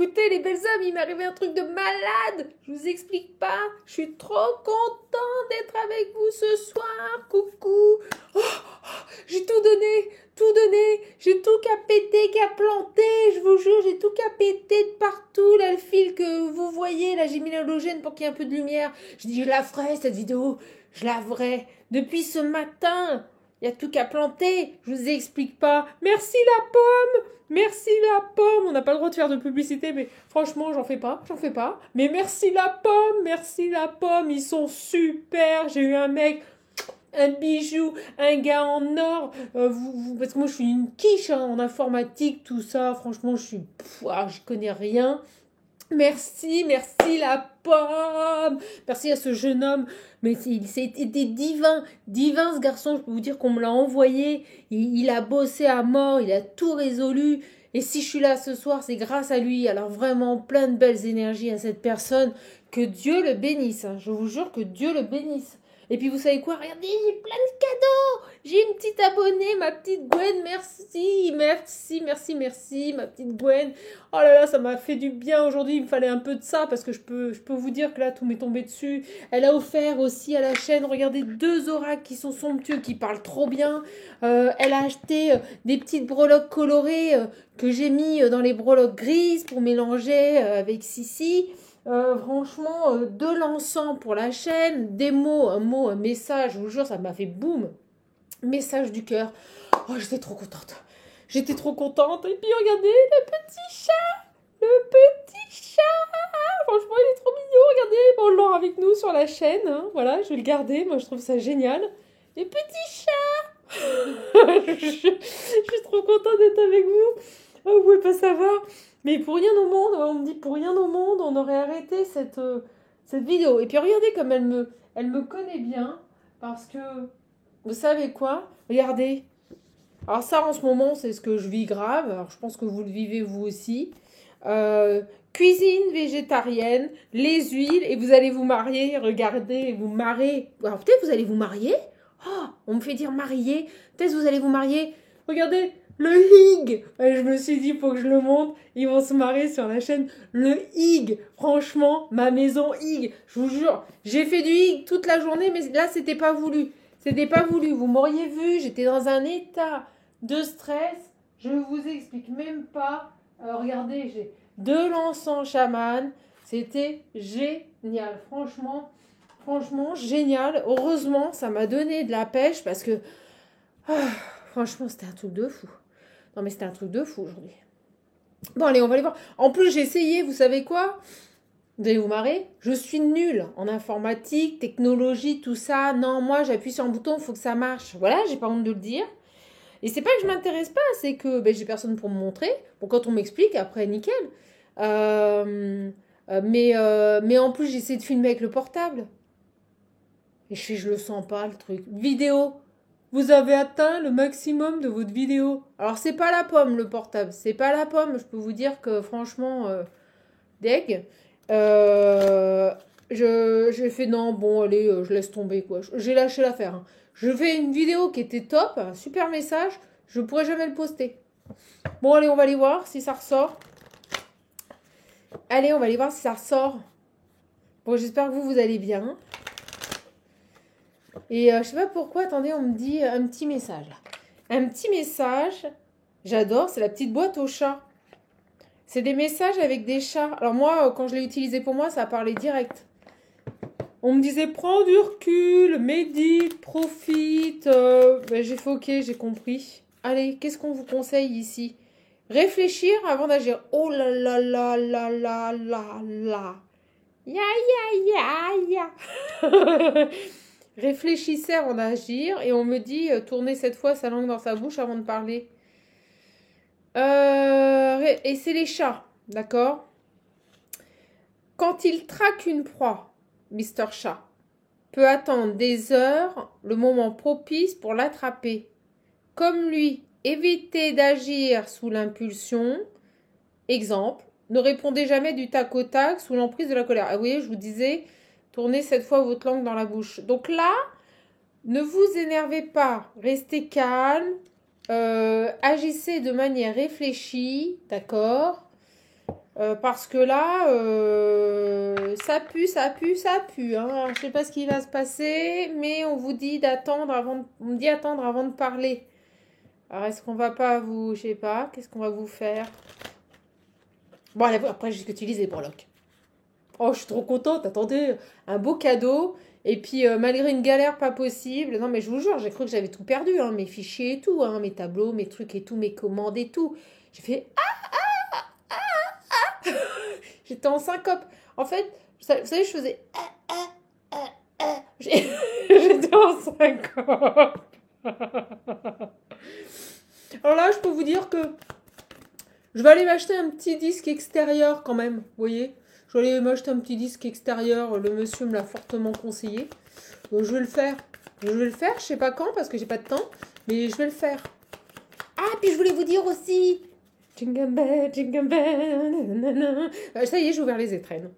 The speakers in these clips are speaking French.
écoutez les belles âmes, il m'est arrivé un truc de malade. Je vous explique pas. Je suis trop contente d'être avec vous ce soir. Coucou. Oh, j'ai tout donné, tout donné. J'ai tout qu'à péter, qu'à planter. Je vous jure, j'ai tout qu'à péter de partout. Là, le fil que vous voyez, là, j'ai mis l'halogène pour qu'il y ait un peu de lumière. Je dis, je la ferai cette vidéo. Je la ferai. Depuis ce matin, il y a tout qu'à planter. Je vous explique pas. Merci la pomme. Merci la pomme. On n'a pas le droit de faire de publicité, mais franchement, j'en fais pas. Mais merci la pomme. Ils sont super. J'ai eu un mec, un bijou, un gars en or. Parce que moi, je suis une quiche hein, en informatique, tout ça. Franchement, je connais rien. Merci la pomme. Merci à ce jeune homme. Mais c'était divin ce garçon. Je peux vous dire qu'on me l'a envoyé. Il a bossé à mort, il a tout résolu. Et si je suis là ce soir, c'est grâce à lui. Alors vraiment, plein de belles énergies à cette personne. Que Dieu le bénisse. Hein. Je vous jure que Dieu le bénisse. Et puis vous savez quoi? Regardez, j'ai plein de cadeaux. J'ai une petite abonnée, ma petite Gwen. Merci, ma petite Gwen. Oh là là, ça m'a fait du bien aujourd'hui. Il me fallait un peu de ça parce que je peux vous dire que là, tout m'est tombé dessus. Elle a offert aussi à la chaîne, regardez, 2 oracles qui sont somptueux, qui parlent trop bien. Elle a acheté des petites breloques colorées que j'ai mis dans les breloques grises pour mélanger avec Sissi. Franchement, 2 l'encens pour la chaîne, des mots, un message, je vous jure, ça m'a fait boum. Message du cœur. Oh, j'étais trop contente. Et puis regardez, le petit chat. Franchement, il est trop mignon. Regardez, on l'aura avec nous sur la chaîne. Hein. Voilà, je vais le garder. Moi, je trouve ça génial. Les petits chats. je suis trop contente d'être avec vous. Oh, vous pouvez pas savoir. Mais pour rien au monde, on me dit pour rien au monde, on aurait arrêté cette vidéo. Et puis regardez comme elle me connaît bien. Parce que, vous savez quoi? Regardez. Alors ça, en ce moment, c'est ce que je vis grave. Alors je pense que vous le vivez vous aussi. Cuisine végétarienne, les huiles, et vous allez vous marier. Regardez, vous marrer. Alors peut-être vous allez vous marier. Oh, on me fait dire marier. Peut-être vous allez vous marier. Regardez, le hig. Je me suis dit, il faut que je le montre. Ils vont se marier sur la chaîne. Le hig. Franchement, ma maison hig. Je vous jure, j'ai fait du hig toute la journée, mais là, c'était pas voulu. C'était pas voulu. Vous m'auriez vu, j'étais dans un état de stress. Je ne vous explique même pas. Regardez, j'ai 2 l'encens chaman. C'était génial. Franchement, génial. Heureusement, ça m'a donné de la pêche parce que franchement, c'était un truc de fou. Non, mais c'était un truc de fou aujourd'hui. Bon, allez, on va aller voir. En plus, j'ai essayé, vous savez quoi? Vous allez vous marrer? Je suis nulle en informatique, technologie, tout ça. Non, moi, j'appuie sur un bouton, il faut que ça marche. Voilà, j'ai pas honte de le dire. Et c'est pas que je m'intéresse pas, c'est que j'ai personne pour me montrer. Bon, quand on m'explique, après, nickel. Mais en plus, j'essaie de filmer avec le portable. Et je le sens pas, le truc. Vidéo. Vous avez atteint le maximum de votre vidéo. Alors, c'est pas la pomme, le portable. C'est pas la pomme. Je peux vous dire que, franchement, deg. J'ai fait non, bon, allez, je laisse tomber, quoi. J'ai lâché l'affaire. Hein. Je fais une vidéo qui était top, un super message. Je ne pourrais jamais le poster. Bon, allez, on va aller voir si ça ressort. Allez, on va aller voir si ça ressort. Bon, j'espère que vous allez bien. Et je sais pas pourquoi, attendez, on me dit un petit message. Un petit message, j'adore, c'est la petite boîte aux chats. C'est des messages avec des chats. Alors moi, quand je l'ai utilisé pour moi, ça a parlé direct. On me disait, prends du recul, médite, profite. J'ai fait ok, j'ai compris. Allez, qu'est-ce qu'on vous conseille ici? Réfléchir avant d'agir. Oh là là là là là là là. Ya ya ya ya. Réfléchissez avant d'agir. Et on me dit, tournez cette fois sa langue dans sa bouche avant de parler. Et c'est les chats, d'accord? Quand il traque une proie, Mister Chat peut attendre des heures le moment propice pour l'attraper. Comme lui, évitez d'agir sous l'impulsion. Exemple, ne répondez jamais du tac au tac sous l'emprise de la colère. Ah, vous voyez, je vous disais, tournez cette fois votre langue dans la bouche. Donc là, ne vous énervez pas, restez calme, agissez de manière réfléchie, d'accord? Parce que là, ça pue, ça pue, ça pue. Hein. Alors, je sais pas ce qui va se passer, mais on vous dit d'attendre on me dit attendre avant de parler. Alors, est-ce qu'on va pas vous, je sais pas, qu'est-ce qu'on va vous faire? Bon, allez, après, j'utilise les breloques. Oh, je suis trop contente. Attendez, un beau cadeau. Et puis, malgré une galère pas possible, non, mais je vous jure, j'ai cru que j'avais tout perdu, hein, mes fichiers et tout, hein, mes tableaux, mes trucs et tout, mes commandes et tout. J'ai fait, j'étais en syncope. En fait, vous savez, je faisais, j'étais en syncope. Alors là, je peux vous dire que je vais aller m'acheter un petit disque extérieur quand même, vous voyez. Je vais aller m'acheter un petit disque extérieur, le monsieur me l'a fortement conseillé. Donc je vais le faire. Je vais le faire, je sais pas quand parce que j'ai pas de temps, mais je vais le faire. Ah, puis je voulais vous dire aussi. Jingle bell, nanana. Ça y est, j'ai ouvert les étrennes.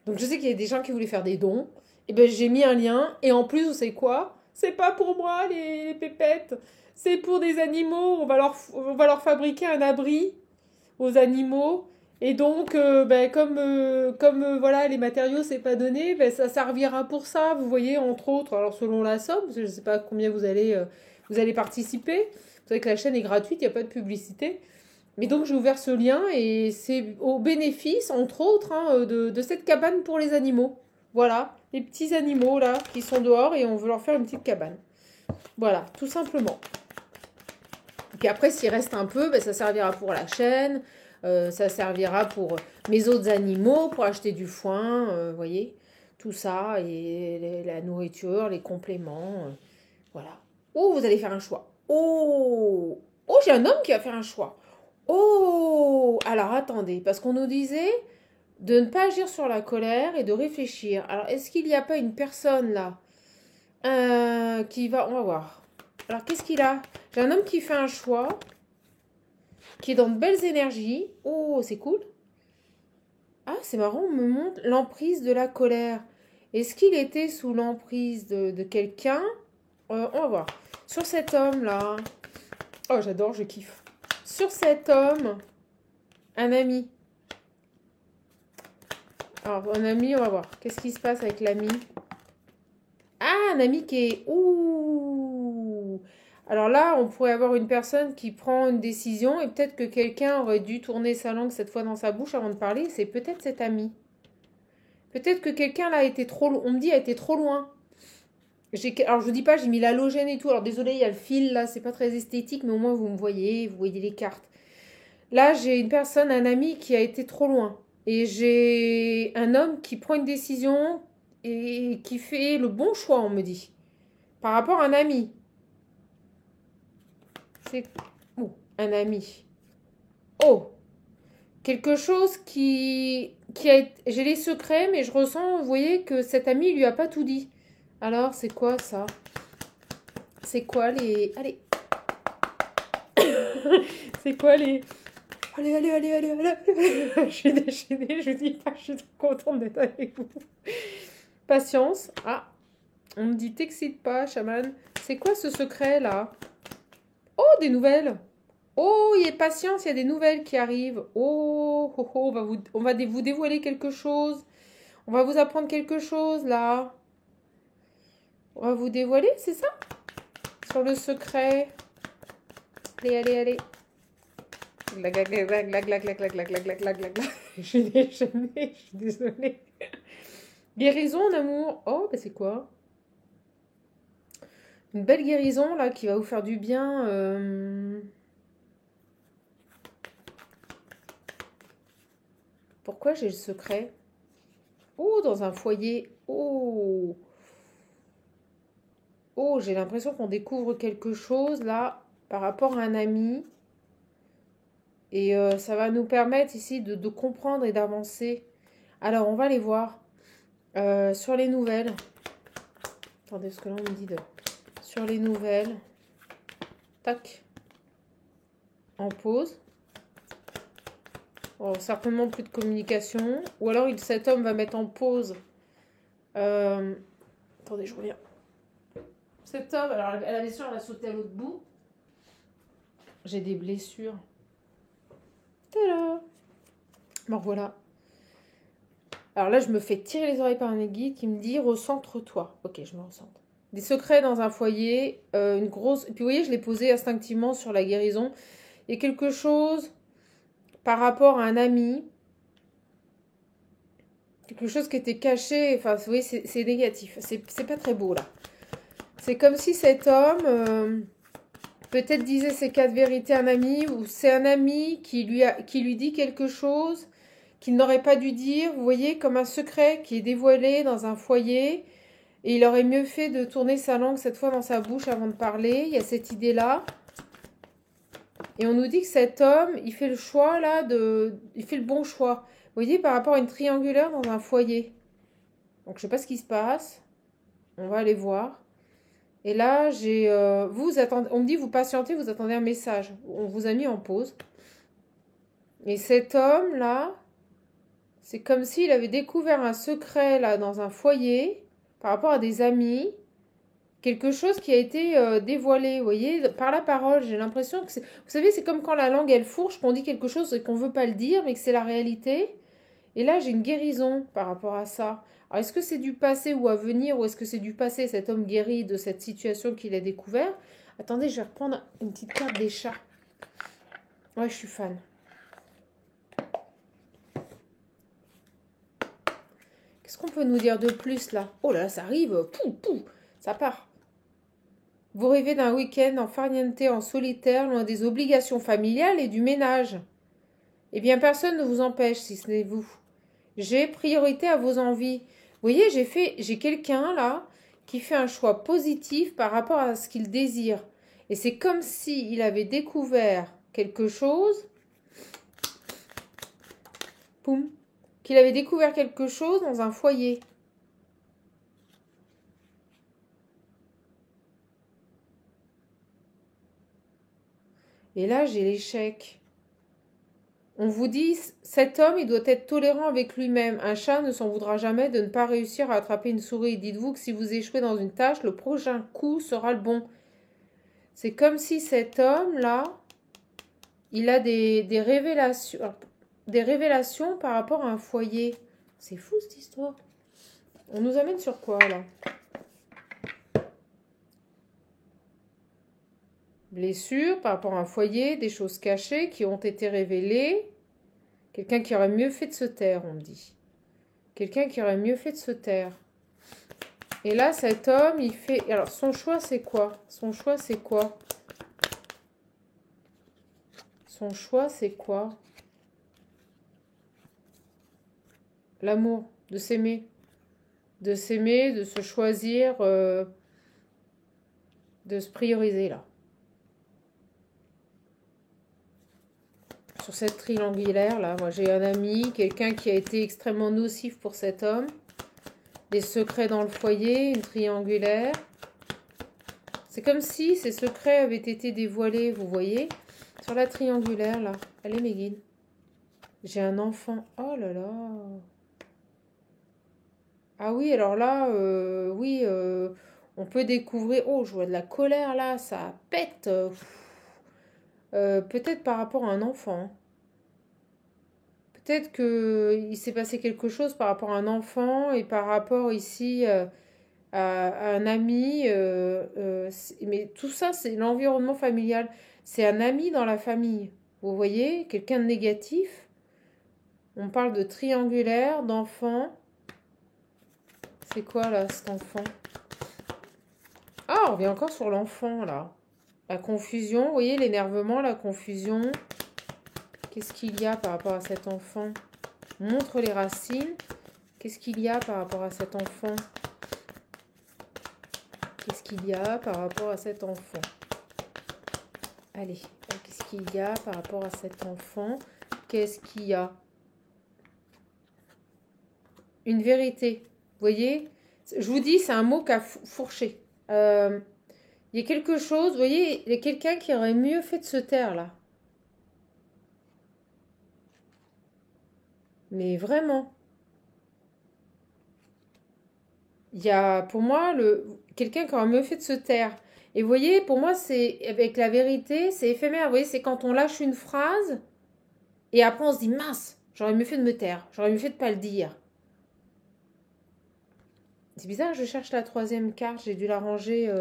Donc je sais qu'il y a des gens qui voulaient faire des dons. Et ben j'ai mis un lien. Et en plus, vous savez quoi? C'est pas pour moi les pépettes. C'est pour des animaux. On va leur fabriquer un abri aux animaux. Et donc, voilà, les matériaux, c'est pas donné, ben, ça servira pour ça, vous voyez, entre autres. Alors, selon la somme, parce que je sais pas combien vous allez participer. Vous savez que la chaîne est gratuite, il n'y a pas de publicité. Mais donc, j'ai ouvert ce lien et c'est au bénéfice, entre autres, hein, de cette cabane pour les animaux. Voilà, les petits animaux, là, qui sont dehors et on veut leur faire une petite cabane. Voilà, tout simplement. Et puis après, s'il reste un peu, ben, ça servira pour la chaîne, ça servira pour mes autres animaux, pour acheter du foin, vous voyez, tout ça, et la nourriture, les compléments, voilà. Oh, vous allez faire un choix. Oh, oh, j'ai un homme qui va faire un choix. Oh, alors attendez, parce qu'on nous disait de ne pas agir sur la colère et de réfléchir. Alors, est-ce qu'il n'y a pas une personne là qui va... On va voir. Alors, qu'est-ce qu'il a? J'ai un homme qui fait un choix, qui est dans de belles énergies. Oh, c'est cool. Ah, c'est marrant, on me montre l'emprise de la colère. Est-ce qu'il était sous l'emprise de quelqu'un? On va voir. Sur cet homme-là. Oh, j'adore, je kiffe. Sur cet homme, un ami. Alors, un ami, on va voir. Qu'est-ce qui se passe avec l'ami? Ah, un ami qui est... Ouh. Alors là, on pourrait avoir une personne qui prend une décision et peut-être que quelqu'un aurait dû tourner sa langue cette fois dans sa bouche avant de parler. C'est peut-être cet ami. Peut-être que quelqu'un là a été trop... On me dit a été trop loin. Alors je vous dis pas, j'ai mis l'halogène et tout. Alors désolé, il y a le fil là, c'est pas très esthétique, mais au moins vous me voyez, vous voyez les cartes. Là, j'ai une personne, un ami qui a été trop loin. Et j'ai un homme qui prend une décision et qui fait le bon choix, on me dit. Par rapport à un ami. C'est... Oh, un ami. Oh, quelque chose qui a... J'ai les secrets, mais je ressens, vous voyez, que cet ami lui a pas tout dit. Alors, c'est quoi ça? C'est quoi les... Allez. C'est quoi les... Allez, allez, allez, allez, allez. Je suis déchaînée, je vous dis pas, je suis trop contente d'être avec vous. Patience. Ah, on me dit t'excite pas, chaman. C'est quoi ce secret là? Oh, des nouvelles. Oh, il y a patience, il y a des nouvelles qui arrivent. Oh, oh, oh, on va vous dévoiler quelque chose. On va vous apprendre quelque chose là. On va vous dévoiler, c'est ça? Sur le secret. Allez, allez, allez. Glag, glag, glag, glag, glag, glag, glag, glag, glag, glag, glag, glag. Je suis déchaînée, je suis désolée. Guérison en amour. Oh, bah c'est quoi? Une belle guérison là qui va vous faire du bien. Pourquoi j'ai le secret? Oh, dans un foyer. Oh. Oh, j'ai l'impression qu'on découvre quelque chose là par rapport à un ami. Et ça va nous permettre ici de comprendre et d'avancer. Alors, on va les voir. Sur les nouvelles. Attendez, ce que là on me dit de... Sur les nouvelles. Tac. En pause. Oh, certainement plus de communication. Ou alors cet homme va mettre en pause. Attendez, je reviens. Cet homme, alors elle avait sûr, elle va sauter à l'autre bout. J'ai des blessures. Tada! Bon, voilà. Alors là, je me fais tirer les oreilles par un guide qui me dit recentre-toi. Ok, je me recentre. Des secrets dans un foyer, une grosse. Et puis vous voyez, je l'ai posé instinctivement sur la guérison. Il y a quelque chose par rapport à un ami, quelque chose qui était caché. Enfin, vous voyez, c'est négatif. C'est pas très beau là. C'est comme si cet homme peut-être disait ses quatre vérités à un ami, ou c'est un ami qui lui dit quelque chose qu'il n'aurait pas dû dire. Vous voyez, comme un secret qui est dévoilé dans un foyer. Et il aurait mieux fait de tourner sa langue cette fois dans sa bouche avant de parler. Il y a cette idée-là. Et on nous dit que cet homme, il fait le choix là il fait le bon choix. Vous voyez, par rapport à une triangulaire dans un foyer. Donc je sais pas ce qui se passe. On va aller voir. Et là, vous attendez. On me dit vous patientez, vous attendez un message. On vous a mis en pause. Et cet homme là, c'est comme s'il avait découvert un secret là dans un foyer par rapport à des amis. Quelque chose qui a été dévoilé, vous voyez, par la parole. J'ai l'impression que c'est... Vous savez, c'est comme quand la langue, elle fourche, qu'on dit quelque chose et qu'on ne veut pas le dire, mais que c'est la réalité. Et là, j'ai une guérison par rapport à ça. Alors, est-ce que c'est du passé ou à venir, ou est-ce que c'est du passé, cet homme guéri de cette situation qu'il a découvert? Attendez, je vais reprendre une petite carte des chats. Ouais, je suis fan. Qu'est-ce qu'on peut nous dire de plus, là? Oh là là, ça arrive. Pou, pou, ça part. Vous rêvez d'un week-end en farniente, en solitaire, loin des obligations familiales et du ménage. Eh bien, personne ne vous empêche, si ce n'est vous. J'ai priorité à vos envies. Vous voyez, j'ai quelqu'un là qui fait un choix positif par rapport à ce qu'il désire. Et c'est comme s'il avait découvert quelque chose. Poum. Qu'il avait découvert quelque chose dans un foyer. Et là, j'ai l'échec. On vous dit, cet homme, il doit être tolérant avec lui-même. Un chat ne s'en voudra jamais de ne pas réussir à attraper une souris. Dites-vous que si vous échouez dans une tâche, le prochain coup sera le bon. C'est comme si cet homme-là, il a des révélations par rapport à un foyer. C'est fou cette histoire. On nous amène sur quoi là? Blessures par rapport à un foyer, des choses cachées qui ont été révélées. Quelqu'un qui aurait mieux fait de se taire, on me dit. Quelqu'un qui aurait mieux fait de se taire. Et là, cet homme, il fait... Alors, son choix, c'est quoi? Son choix, c'est quoi? Son choix, c'est quoi? L'amour, de s'aimer. De s'aimer, de se choisir, de se prioriser, là. Sur cette triangulaire, là, moi, j'ai un ami, quelqu'un qui a été extrêmement nocif pour cet homme. Des secrets dans le foyer, une triangulaire. C'est comme si ces secrets avaient été dévoilés, vous voyez. Sur la triangulaire, là. Allez, mes guides. J'ai un enfant. Oh là là. Ah oui, alors là, oui, on peut découvrir... Oh, je vois de la colère, là, ça pète. Peut-être par rapport à un enfant. Peut-être qu'il s'est passé quelque chose par rapport à un enfant et par rapport ici à un ami. Mais tout ça, c'est l'environnement familial. C'est un ami dans la famille. Vous voyez, quelqu'un de négatif. On parle de triangulaire, d'enfant. C'est quoi là, cet enfant? Ah, on revient encore sur l'enfant là. La confusion, vous voyez, l'énervement, la confusion. Qu'est-ce qu'il y a par rapport à cet enfant? Montre les racines. Qu'est-ce qu'il y a par rapport à cet enfant? Qu'est-ce qu'il y a par rapport à cet enfant? Allez, qu'est-ce qu'il y a par rapport à cet enfant? Qu'est-ce qu'il y a? Une vérité. Vous voyez? Je vous dis, c'est un mot qu'a fourché. Il y a quelque chose, vous voyez, il y a quelqu'un qui aurait mieux fait de se taire là. Mais vraiment. Il y a pour moi quelqu'un qui aurait mieux fait de se taire. Et vous voyez, pour moi, c'est avec la vérité, c'est éphémère. Vous voyez, c'est quand on lâche une phrase et après on se dit mince, J'aurais mieux fait de me taire. J'aurais mieux fait de pas le dire. C'est bizarre, je cherche la troisième carte. J'ai dû la ranger.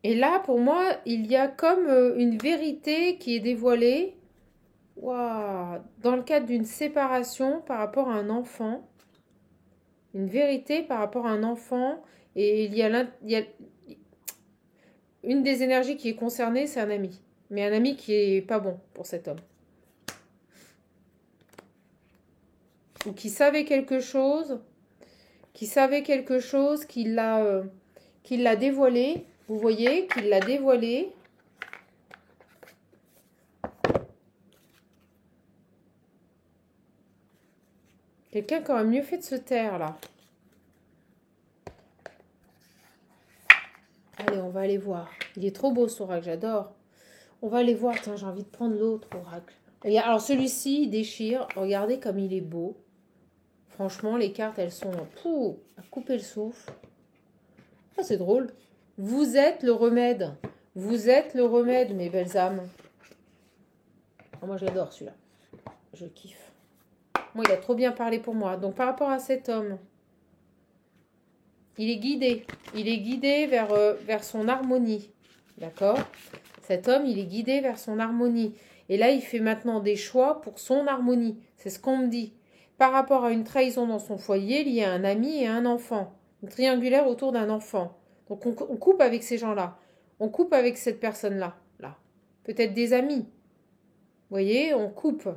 Et là, pour moi, il y a comme une vérité qui est dévoilée. Waouh. Dans le cadre d'une séparation par rapport à un enfant. Une vérité par rapport à un enfant. Et il y a une des énergies qui est concernée, c'est un ami. Mais un ami qui est pas bon pour cet homme. Ou qui savait quelque chose, qui l'a dévoilé. Vous voyez, qu'il l'a dévoilé. Quelqu'un qui aurait mieux fait de se taire, là. Allez, on va aller voir. Il est trop beau, ce oracle, j'adore. On va aller voir. Tiens, j'ai envie de prendre l'autre oracle. Alors, celui-ci, il déchire. Regardez comme il est beau. Franchement, les cartes, elles sont à couper le souffle. Ah, c'est drôle. Vous êtes le remède. Vous êtes le remède, mes belles âmes. Oh, moi, j'adore celui-là. Je kiffe. Moi, il a trop bien parlé pour moi. Donc, par rapport à cet homme, il est guidé. Il est guidé vers son harmonie. D'accord ? Cet homme, il est guidé vers son harmonie. Et là, il fait maintenant des choix pour son harmonie. C'est ce qu'on me dit. Par rapport à une trahison dans son foyer, il y a un ami et un enfant. Une triangulaire autour d'un enfant. Donc, on coupe avec ces gens-là. On coupe avec cette personne-là. Là. Peut-être des amis. Vous voyez, on coupe.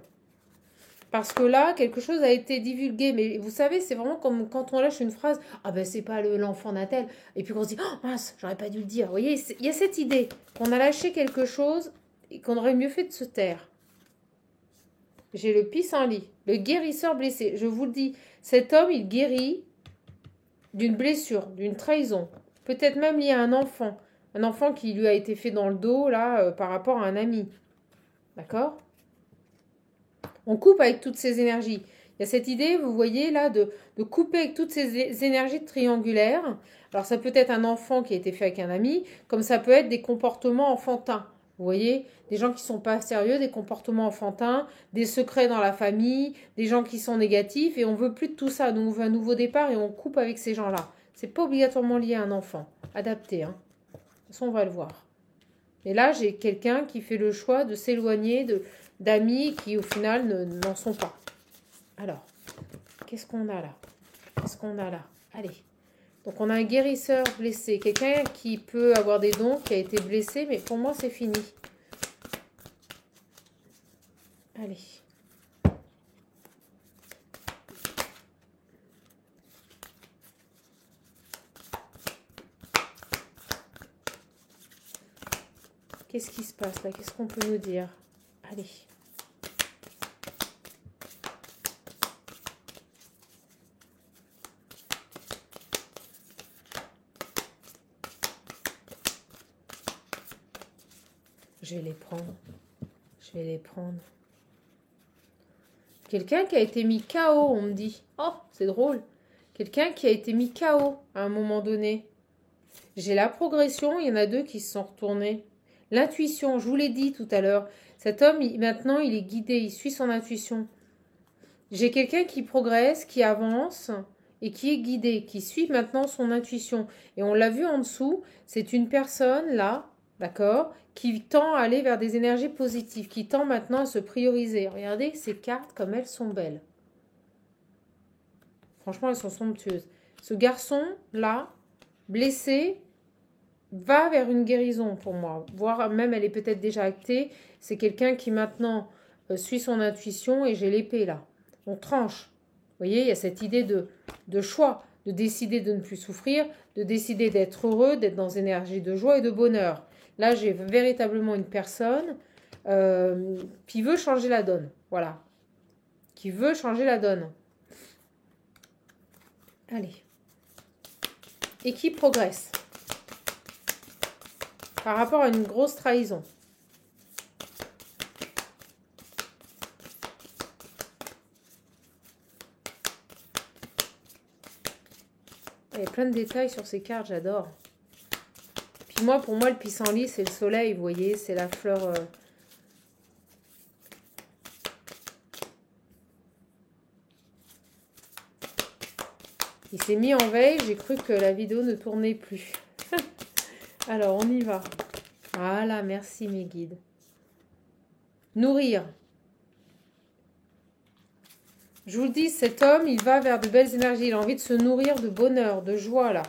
Parce que là, quelque chose a été divulgué. Mais vous savez, c'est vraiment comme quand on lâche une phrase. Ah ben, c'est pas l'enfant d'un tel. Et puis qu'on se dit, oh mince, j'aurais pas dû le dire. Vous voyez, il y a cette idée qu'on a lâché quelque chose et qu'on aurait mieux fait de se taire. J'ai le pissenlit, le guérisseur blessé. Je vous le dis, cet homme, il guérit d'une blessure, d'une trahison. Peut-être même lié à un enfant. Un enfant qui lui a été fait dans le dos, là, par rapport à un ami. D'accord ? On coupe avec toutes ces énergies. Il y a cette idée, vous voyez, là, de couper avec toutes ces énergies triangulaires. Alors, ça peut être un enfant qui a été fait avec un ami, comme ça peut être des comportements enfantins. Vous voyez, des gens qui ne sont pas sérieux, des comportements enfantins, des secrets dans la famille, des gens qui sont négatifs, et on ne veut plus de tout ça. Donc, on veut un nouveau départ et on coupe avec ces gens-là. Ce n'est pas obligatoirement lié à un enfant. Adapté, hein. De toute façon, on va le voir. Et là, j'ai quelqu'un qui fait le choix de s'éloigner d'amis qui, au final, n'en sont pas. Alors, qu'est-ce qu'on a là ? Allez. Donc, on a un guérisseur blessé. Quelqu'un qui peut avoir des dons, qui a été blessé, mais pour moi, c'est fini. Allez. Qu'est-ce qui se passe là ? Qu'est-ce qu'on peut nous dire ? Allez. Je vais les prendre. Quelqu'un qui a été mis KO, on me dit. Oh, c'est drôle. Quelqu'un qui a été mis KO à un moment donné. J'ai la progression, il y en a deux qui se sont retournés. L'intuition, je vous l'ai dit tout à l'heure. Cet homme, maintenant, il est guidé, il suit son intuition. J'ai quelqu'un qui progresse, qui avance et qui est guidé, qui suit maintenant son intuition. Et on l'a vu en dessous, c'est une personne là, d'accord, qui tend à aller vers des énergies positives, qui tend maintenant à se prioriser. Regardez ces cartes comme elles sont belles. Franchement, elles sont somptueuses. Ce garçon là, blessé, va vers une guérison pour moi. Voire même elle est peut-être déjà actée. C'est quelqu'un qui maintenant suit son intuition et j'ai l'épée là. On tranche. Vous voyez, il y a cette idée de choix, de décider de ne plus souffrir, de décider d'être heureux, d'être dans une énergie de joie et de bonheur. Là, j'ai véritablement une personne qui veut changer la donne. Voilà. Qui veut changer la donne. Allez. Et qui progresse. Par rapport à une grosse trahison. Il y a plein de détails sur ces cartes, j'adore. Puis moi, pour moi, le pissenlit, c'est le soleil, vous voyez, c'est la fleur. Il s'est mis en veille, j'ai cru que la vidéo ne tournait plus. Alors, on y va. Voilà, merci mes guides. Nourrir. Je vous le dis, cet homme, il va vers de belles énergies. Il a envie de se nourrir de bonheur, de joie, là.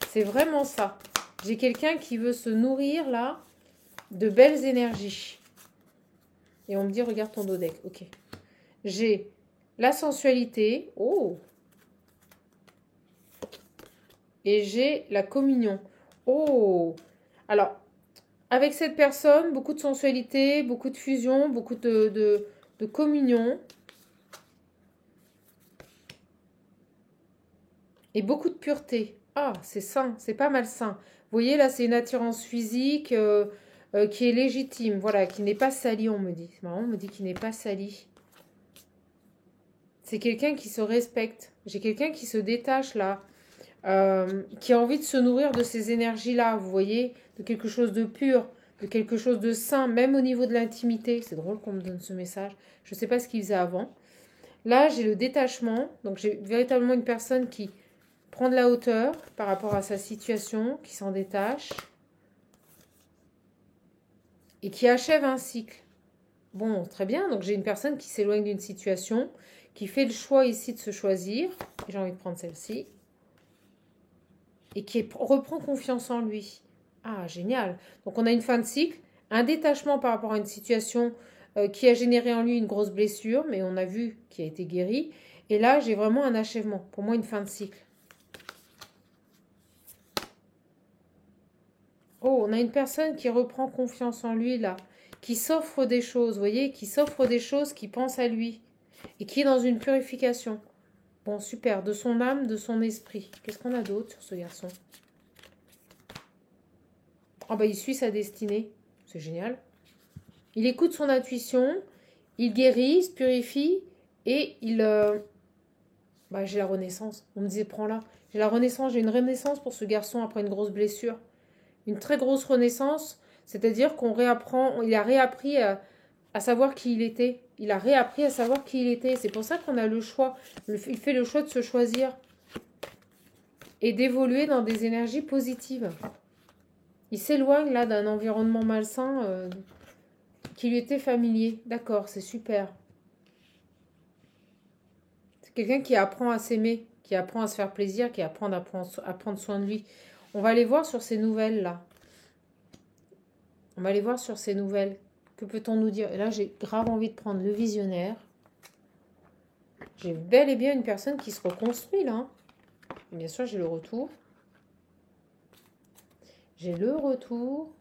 C'est vraiment ça. J'ai quelqu'un qui veut se nourrir, là, de belles énergies. Et on me dit, regarde ton dodeck. Ok. J'ai la sensualité. Oh. Et j'ai la communion. Oh. Alors, avec cette personne, beaucoup de sensualité, beaucoup de fusion, beaucoup de communion. Et beaucoup de pureté. Ah, c'est sain, c'est pas malsain. Vous voyez, là, c'est une attirance physique qui est légitime. Voilà, qui n'est pas salie, on me dit. C'est marrant, on me dit qu'il n'est pas sali. C'est quelqu'un qui se respecte. J'ai quelqu'un qui se détache, là. Qui a envie de se nourrir de ces énergies-là, vous voyez, de quelque chose de pur, de quelque chose de sain, même au niveau de l'intimité. C'est drôle qu'on me donne ce message. Je ne sais pas ce qu'il faisait avant. Là, j'ai le détachement. Donc, j'ai véritablement une personne qui prend de la hauteur par rapport à sa situation, qui s'en détache et qui achève un cycle. Bon, très bien. Donc, j'ai une personne qui s'éloigne d'une situation, qui fait le choix ici de se choisir. J'ai envie de prendre celle-ci. Et qui reprend confiance en lui. Ah, génial. Donc, on a une fin de cycle, un détachement par rapport à une situation qui a généré en lui une grosse blessure, mais on a vu qu'il a été guéri. Et là, j'ai vraiment un achèvement. Pour moi, une fin de cycle. Oh, on a une personne qui reprend confiance en lui, là. Qui s'offre des choses, vous voyez, qui s'offre des choses, qui pense à lui. Et qui est dans une purification. Bon, super. De son âme, de son esprit. Qu'est-ce qu'on a d'autre sur ce garçon? Oh, bah, il suit sa destinée. C'est génial. Il écoute son intuition. Il guérit, il se purifie. Et il... Bah, j'ai la renaissance. On me disait, prends-la. J'ai la renaissance. J'ai une renaissance pour ce garçon après une grosse blessure. Une très grosse renaissance, c'est-à-dire qu'on réapprend, il a réappris à savoir qui il était. Il a réappris à savoir qui il était. C'est pour ça qu'on a le choix. Il fait le choix de se choisir et d'évoluer dans des énergies positives. Il s'éloigne là d'un environnement malsain qui lui était familier. D'accord, c'est super. C'est quelqu'un qui apprend à s'aimer, qui apprend à se faire plaisir, qui apprend à prendre soin de lui. On va aller voir sur ces nouvelles-là. On va aller voir sur ces nouvelles. Que peut-on nous dire? Et là, j'ai grave envie de prendre le visionnaire. J'ai bel et bien une personne qui se reconstruit, là. Et bien sûr, j'ai le retour. J'ai le retour.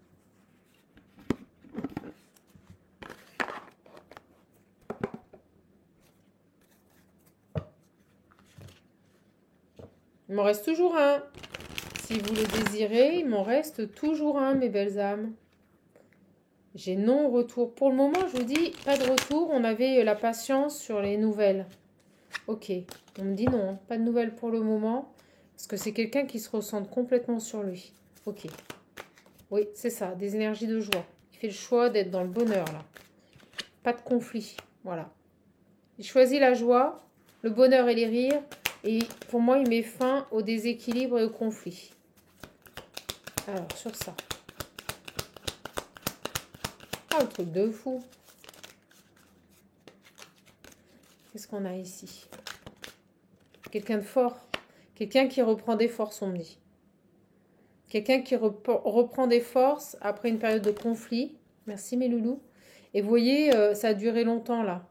Il m'en reste toujours un. Si vous le désirez, il m'en reste toujours un, mes belles âmes. J'ai non-retour. Pour le moment, je vous dis, pas de retour. On avait la patience sur les nouvelles. Ok. On me dit non, hein, pas de nouvelles pour le moment. Parce que c'est quelqu'un qui se ressent complètement sur lui. Ok. Oui, c'est ça, des énergies de joie. Il fait le choix d'être dans le bonheur, là. Pas de conflit. Voilà. Il choisit la joie, le bonheur et les rires. Et pour moi, il met fin au déséquilibre et au conflit. Alors, sur ça. Ah, un truc de fou. Qu'est-ce qu'on a ici? Quelqu'un de fort. Quelqu'un qui reprend des forces, on me dit. Quelqu'un qui reprend des forces après une période de conflit. Merci, mes loulous. Et vous voyez, ça a duré longtemps, là.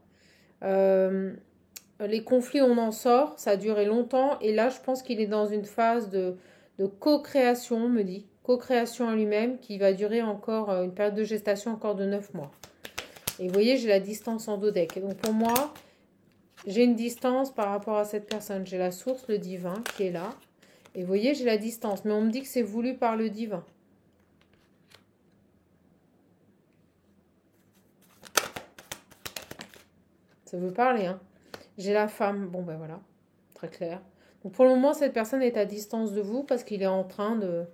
Les conflits, on en sort. Ça a duré longtemps. Et là, je pense qu'il est dans une phase de co-création, on me dit. Co-création à lui-même qui va durer encore une période de gestation encore de 9 mois. Et vous voyez, j'ai la distance en dodeck. Et donc, pour moi, j'ai une distance par rapport à cette personne. J'ai la source, le divin, qui est là. Et vous voyez, j'ai la distance. Mais on me dit que c'est voulu par le divin. Ça veut parler, hein. J'ai la femme. Bon, ben voilà. Très clair. Donc, pour le moment, cette personne est à distance de vous parce qu'il est en train de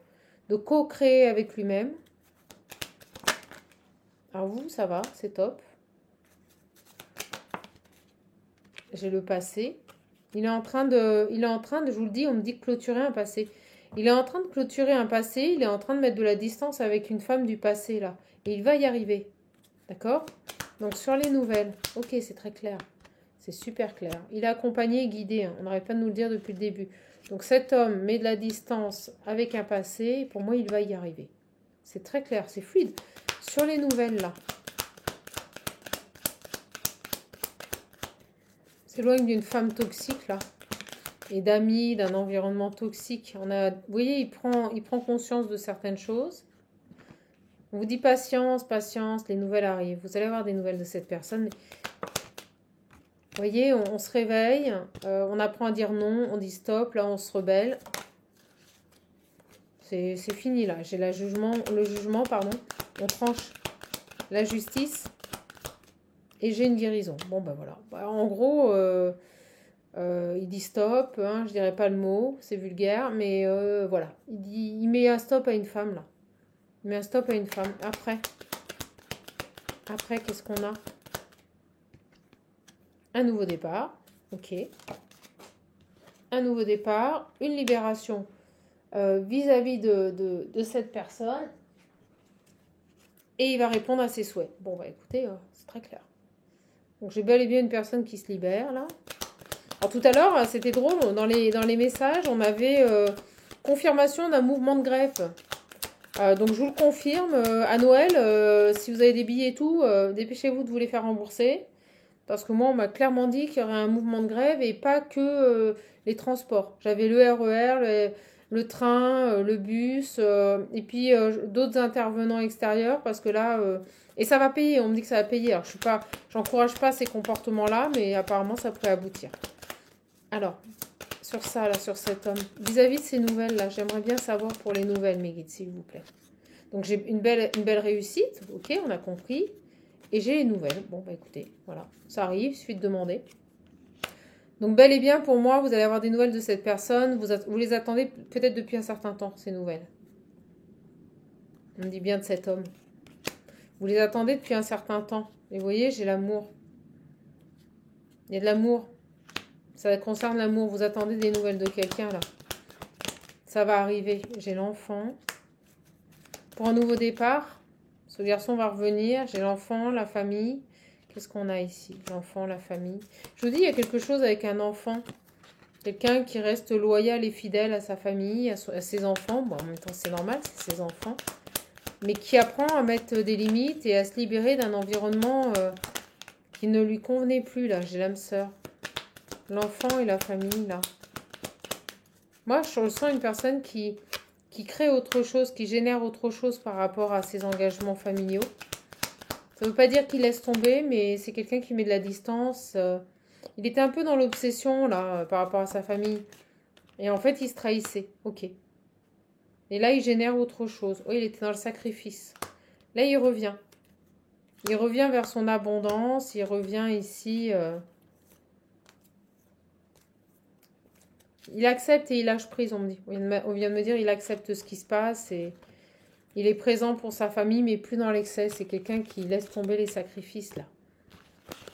co-créer avec lui-même. Alors vous, ça va, c'est top. J'ai le passé. Il est en train de, je vous le dis, on me dit de clôturer un passé. Il est en train de clôturer un passé, il est en train de mettre de la distance avec une femme du passé, là. Et il va y arriver. D'accord? Donc, sur les nouvelles. Ok, c'est très clair. C'est super clair. Il est accompagné et guidé. Hein. On n'arrête pas de nous le dire depuis le début. Donc, cet homme met de la distance avec un passé. Pour moi, il va y arriver. C'est très clair, c'est fluide. Sur les nouvelles, là. S'éloigne d'une femme toxique, là. Et d'amis, d'un environnement toxique. Vous voyez, il prend conscience de certaines choses. On vous dit patience, patience, les nouvelles arrivent. Vous allez avoir des nouvelles de cette personne. Mais... Vous voyez, on se réveille, on apprend à dire non, on dit stop, là on se rebelle. C'est fini là, j'ai le jugement, on tranche la justice et j'ai une guérison. Bon ben voilà, en gros, il dit stop, hein, je dirais pas le mot, c'est vulgaire, mais voilà. Il met un stop à une femme là. Il met un stop à une femme. Après qu'est-ce qu'on a? Un nouveau départ, ok. Un nouveau départ, une libération vis-à-vis de cette personne. Et il va répondre à ses souhaits. Bon, bah écoutez, c'est très clair. Donc j'ai bel et bien une personne qui se libère, là. Alors tout à l'heure, c'était drôle, dans les messages, on avait confirmation d'un mouvement de greffe. Donc je vous le confirme, à Noël, si vous avez des billets et tout, dépêchez-vous de vous les faire rembourser. Parce que moi, on m'a clairement dit qu'il y aurait un mouvement de grève et pas que les transports. J'avais le RER, le train, le bus, et puis d'autres intervenants extérieurs, parce que là... et ça va payer, on me dit que ça va payer. Alors, j'encourage pas ces comportements-là, mais apparemment, ça pourrait aboutir. Alors, sur ça, là, sur cet homme, vis-à-vis de ces nouvelles-là, j'aimerais bien savoir pour les nouvelles, mes guides, s'il vous plaît. Donc, j'ai une belle réussite, ok, on a compris. Et j'ai les nouvelles. Bon, bah écoutez, voilà. Ça arrive, il suffit de demander. Donc, bel et bien, pour moi, vous allez avoir des nouvelles de cette personne. Vous les attendez peut-être depuis un certain temps, ces nouvelles. On me dit bien de cet homme. Vous les attendez depuis un certain temps. Et vous voyez, j'ai l'amour. Il y a de l'amour. Ça concerne l'amour. Vous attendez des nouvelles de quelqu'un, là. Ça va arriver. J'ai l'enfant. Pour un nouveau départ. Ce garçon va revenir, j'ai l'enfant, la famille. Qu'est-ce qu'on a ici? L'enfant, la famille. Je vous dis, il y a quelque chose avec un enfant. Quelqu'un qui reste loyal et fidèle à sa famille, à ses enfants. Bon, en même temps, c'est normal, c'est ses enfants. Mais qui apprend à mettre des limites et à se libérer d'un environnement qui ne lui convenait plus, là. J'ai l'âme sœur. L'enfant et la famille, là. Moi, je ressens une personne qui crée autre chose, qui génère autre chose par rapport à ses engagements familiaux. Ça ne veut pas dire qu'il laisse tomber, mais c'est quelqu'un qui met de la distance. Il était un peu dans l'obsession, là, par rapport à sa famille. Et en fait, il se trahissait. Ok. Et là, il génère autre chose. Oui, il était dans le sacrifice. Là, il revient. Il revient vers son abondance. Il revient ici... Il accepte et il lâche prise, on me dit. On vient de me dire, il accepte ce qui se passe et il est présent pour sa famille, mais plus dans l'excès. C'est quelqu'un qui laisse tomber les sacrifices, là.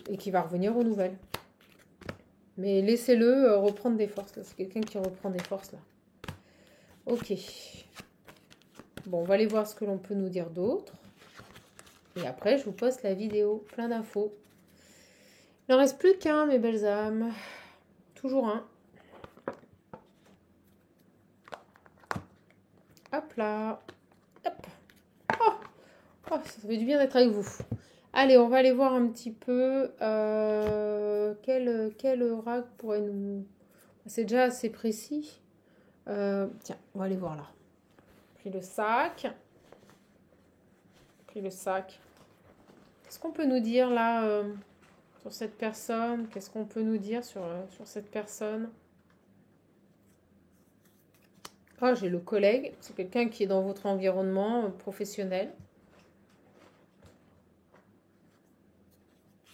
Et qui va revenir aux nouvelles. Mais laissez-le reprendre des forces, là. C'est quelqu'un qui reprend des forces, là. Ok. Bon, on va aller voir ce que l'on peut nous dire d'autre. Et après, je vous poste la vidéo. Plein d'infos. Il n'en reste plus qu'un, mes belles âmes. Toujours un. Hop là. Hop. Oh, ça fait du bien d'être avec vous. Allez, on va aller voir un petit peu quel oracle pourrait nous... C'est déjà assez précis. Tiens, on va aller voir là. Puis le sac. Qu'est-ce qu'on peut nous dire là sur cette personne? Qu'est-ce qu'on peut nous dire sur cette personne? Ah, j'ai le collègue. C'est quelqu'un qui est dans votre environnement professionnel.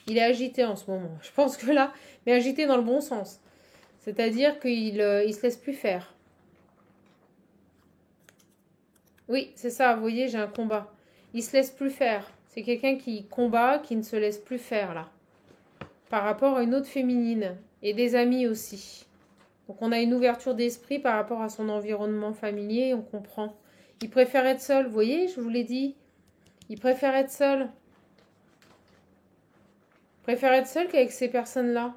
Il est agité en ce moment. Je pense que là, mais agité dans le bon sens. C'est-à-dire qu'il se laisse plus faire. Oui, c'est ça. Vous voyez, j'ai un combat. Il se laisse plus faire. C'est quelqu'un qui combat, qui ne se laisse plus faire là. Par rapport à une autre féminine. et des amis aussi. Donc on a une ouverture d'esprit par rapport à son environnement familier, on comprend. Il préfère être seul, vous voyez, je vous l'ai dit. Il préfère être seul. Il préfère être seul qu'avec ces personnes-là.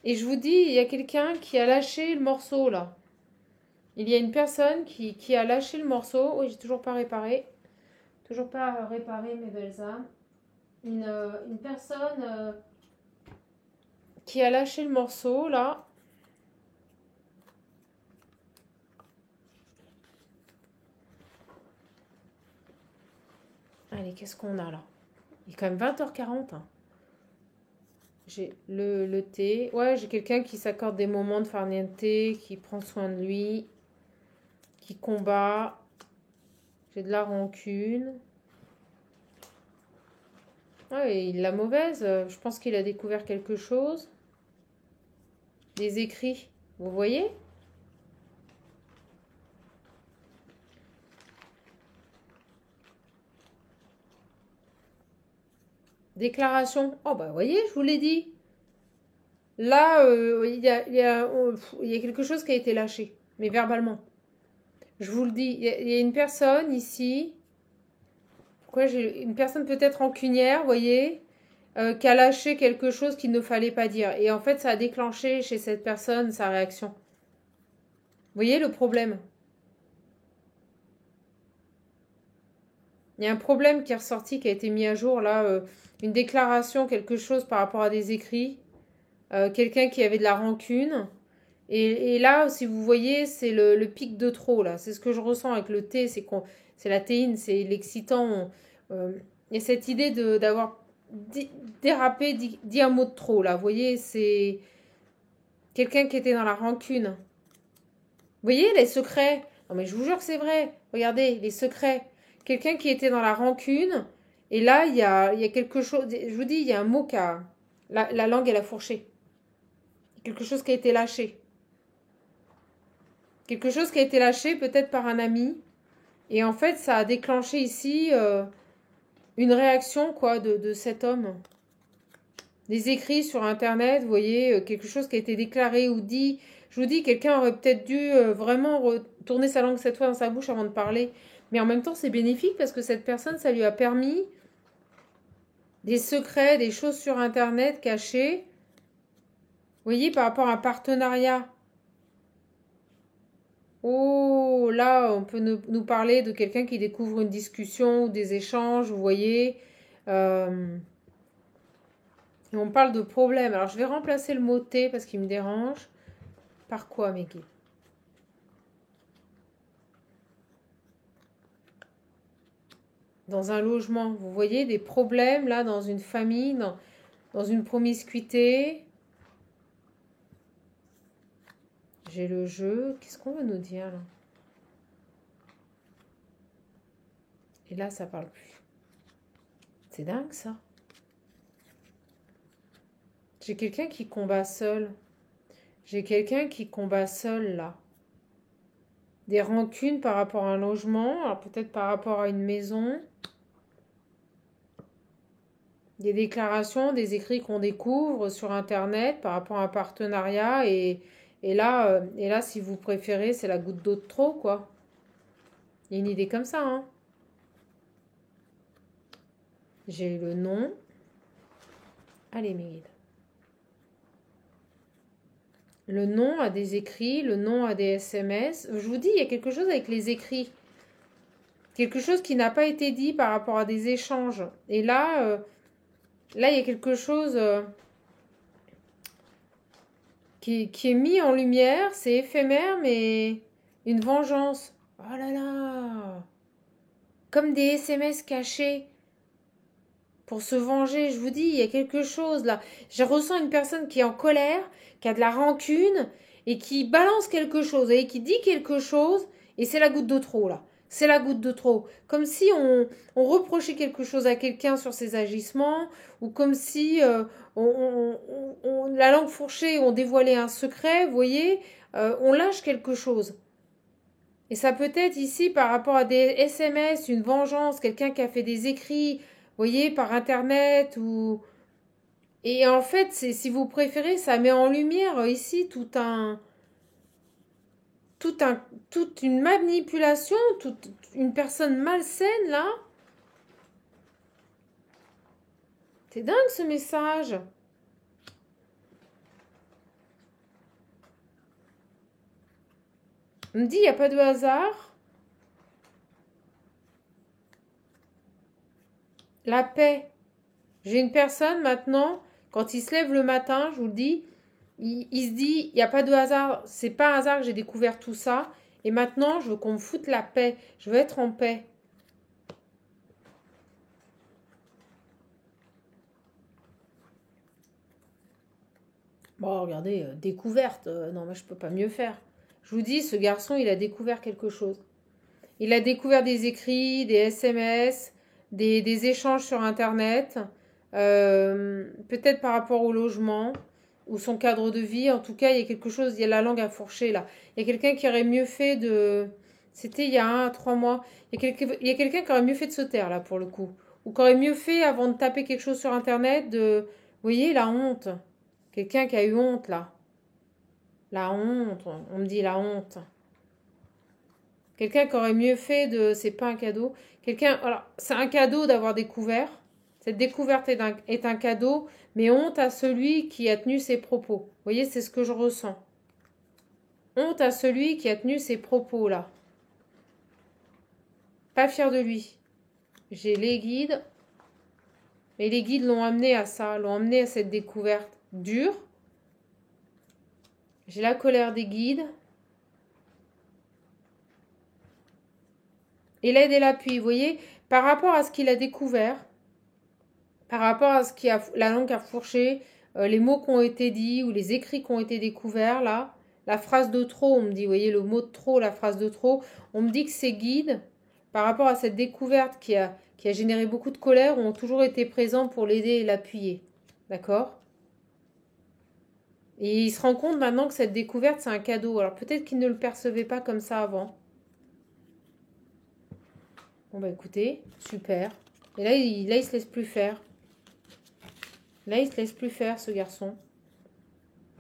Et je vous dis, il y a quelqu'un qui a lâché le morceau là. Il y a une personne qui a lâché le morceau. Oui, j'ai toujours pas réparé. Toujours pas réparé, mes belles âmes. Une personne qui a lâché le morceau là. Allez, qu'est-ce qu'on a là? Il est quand même 20h40. Hein. J'ai le thé. Ouais, j'ai quelqu'un qui s'accorde des moments de farniente, qui prend soin de lui, qui combat. J'ai de la rancune. Ouais, il l'a mauvaise. Je pense qu'il a découvert quelque chose. Des écrits. Vous voyez? Déclaration. Oh, bah, vous voyez, je vous l'ai dit. Là, il y a quelque chose qui a été lâché, mais verbalement. Je vous le dis, il y a une personne ici. Pourquoi j'ai une personne peut-être rancunière, vous voyez, qui a lâché quelque chose qu'il ne fallait pas dire. Et en fait, ça a déclenché chez cette personne sa réaction. Vous voyez le problème? Il y a un problème qui est ressorti, qui a été mis à jour là, une déclaration, quelque chose par rapport à des écrits, quelqu'un qui avait de la rancune. Et là, si vous voyez, c'est le pic de trop là. C'est ce que je ressens avec le thé, c'est la théine, c'est l'excitant. Il y a cette idée d'avoir dérapé, dit un mot de trop là. Vous voyez, c'est quelqu'un qui était dans la rancune. Vous voyez, les secrets. Non mais je vous jure que c'est vrai. Regardez, les secrets. Quelqu'un qui était dans la rancune. Et là, il y a quelque chose. Je vous dis, il y a un mot qui a. La langue, elle a fourché. Quelque chose qui a été lâché. Quelque chose qui a été lâché peut-être par un ami. Et en fait, ça a déclenché ici une réaction quoi de cet homme. Des écrits sur Internet, vous voyez, quelque chose qui a été déclaré ou dit. Je vous dis, quelqu'un aurait peut-être dû vraiment retourner sa langue cette fois dans sa bouche avant de parler. Mais en même temps, c'est bénéfique parce que cette personne, ça lui a permis des secrets, des choses sur Internet cachées. Vous voyez, par rapport à un partenariat. Oh, là, on peut nous parler de quelqu'un qui découvre une discussion ou des échanges, vous voyez. Et on parle de problème. Alors, je vais remplacer le mot T parce qu'il me dérange. Par quoi, Meggy? Dans un logement, vous voyez des problèmes là dans une famille, dans une promiscuité. J'ai le jeu. Qu'est-ce qu'on veut nous dire là? Et là, ça parle plus. C'est dingue ça. J'ai quelqu'un qui combat seul. J'ai quelqu'un qui combat seul là. Des rancunes par rapport à un logement, alors peut-être par rapport à une maison. Des déclarations, des écrits qu'on découvre sur Internet par rapport à un partenariat. Et là, si vous préférez, c'est la goutte d'eau de trop, quoi. Il y a une idée comme ça, hein. J'ai le nom. Allez, mes guides. Le nom a des écrits, le nom a des SMS. Je vous dis, il y a quelque chose avec les écrits. Quelque chose qui n'a pas été dit par rapport à des échanges. Et là, il y a quelque chose qui est mis en lumière. C'est éphémère, mais une vengeance. Oh là là! Comme des SMS cachés pour se venger. Je vous dis, il y a quelque chose là. Je ressens une personne qui est en colère, qui a de la rancune et qui balance quelque chose et qui dit quelque chose et c'est la goutte de trop là. C'est la goutte de trop. Comme si on reprochait quelque chose à quelqu'un sur ses agissements ou comme si la langue fourchée, on dévoilait un secret, vous voyez, on lâche quelque chose. Et ça peut être ici par rapport à des SMS, une vengeance, quelqu'un qui a fait des écrits, vous voyez, par Internet ou... Et en fait, si vous préférez, ça met en lumière ici tout un, toute une manipulation, toute une personne malsaine là. C'est dingue ce message. On me dit, il n'y a pas de hasard. La paix. J'ai une personne maintenant, quand il se lève le matin, je vous le dis, il se dit, il n'y a pas de hasard. C'est pas un hasard que j'ai découvert tout ça. Et maintenant, je veux qu'on me foute la paix. Je veux être en paix. Bon, regardez, découverte. Non, moi, je peux pas mieux faire. Je vous dis, ce garçon, il a découvert quelque chose. Il a découvert des écrits, des SMS, des échanges sur Internet, peut-être par rapport au logement ou son cadre de vie. En tout cas, il y a quelque chose, il y a la langue à fourcher là. Il y a quelqu'un qui aurait mieux fait de... C'était il y a 3 mois. Il y a quelqu'un qui aurait mieux fait de se taire là pour le coup. Ou qui aurait mieux fait avant de taper quelque chose sur Internet de... Vous voyez, la honte. Quelqu'un qui a eu honte là. La honte, on me dit la honte. Quelqu'un qui aurait mieux fait de... C'est pas un cadeau. Quelqu'un... Alors, c'est un cadeau d'avoir découvert. Cette découverte est un cadeau, mais honte à celui qui a tenu ses propos. Vous voyez, c'est ce que je ressens. Honte à celui qui a tenu ses propos, là. Pas fier de lui. J'ai les guides. Mais les guides l'ont amené à ça, l'ont amené à cette découverte dure. J'ai la colère des guides. Et l'aide et l'appui, vous voyez, par rapport à ce qu'il a découvert, par rapport à ce qui a la langue a fourché, les mots qui ont été dits ou les écrits qui ont été découverts, là, la phrase de trop, on me dit, vous voyez, le mot de trop, la phrase de trop, on me dit que ces guides, par rapport à cette découverte qui a généré beaucoup de colère, ont toujours été présents pour l'aider et l'appuyer. D'accord ? Et il se rend compte maintenant que cette découverte, c'est un cadeau. Alors peut-être qu'il ne le percevait pas comme ça avant. Bon bah écoutez, super. Et là, il se laisse plus faire. Là, il se laisse plus faire, ce garçon.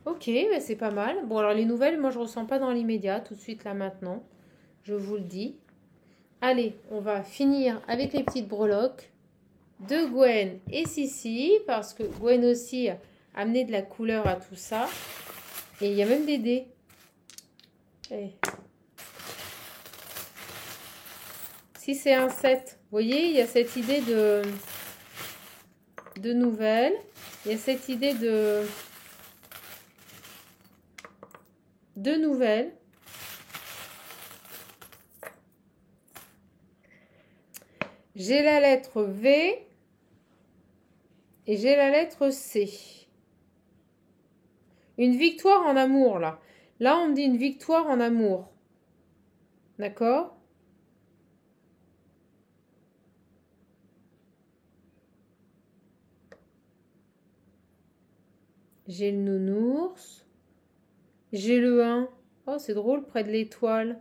Ok, bah c'est pas mal. Bon, alors les nouvelles, moi, je ressens pas dans l'immédiat, tout de suite, là, maintenant. Je vous le dis. Allez, on va finir avec les petites breloques de Gwen et Sissi, parce que Gwen aussi a amené de la couleur à tout ça. Et il y a même des dés. Allez. Si c'est un 7, vous voyez, il y a cette idée de nouvelles. Il y a cette idée de nouvelles. J'ai la lettre V et j'ai la lettre C. Une victoire en amour, là. Là, on me dit une victoire en amour. D'accord ? J'ai le nounours. J'ai le 1. Oh, c'est drôle, près de l'étoile.